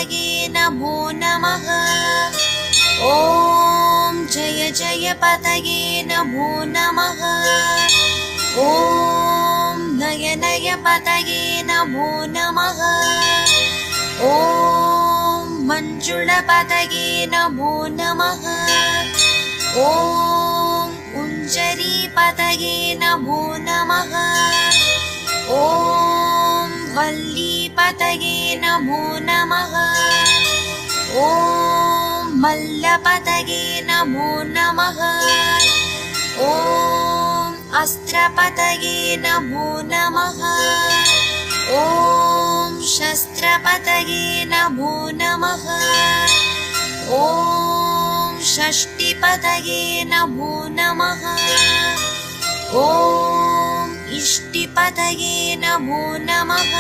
इष्टिपतये नमो नमः। ॐ जय जय पतये नमो नमः। ॐ नय नय पतये नमो नमः। ॐ मञ्जुळपतये नमो नमः। ॐ कुञ्जरीपतये नमो नमः। ॐ वल्लीपतये नमो नमः। ॐ मल्लपतये नमो नमः। ॐ अस्त्रपतये नमो नमः। ॐ शस्त्रपतये नमो नमः। ॐ षष्टिपतये नमो नमः। ॐ इष्टिपतये नमो नमः।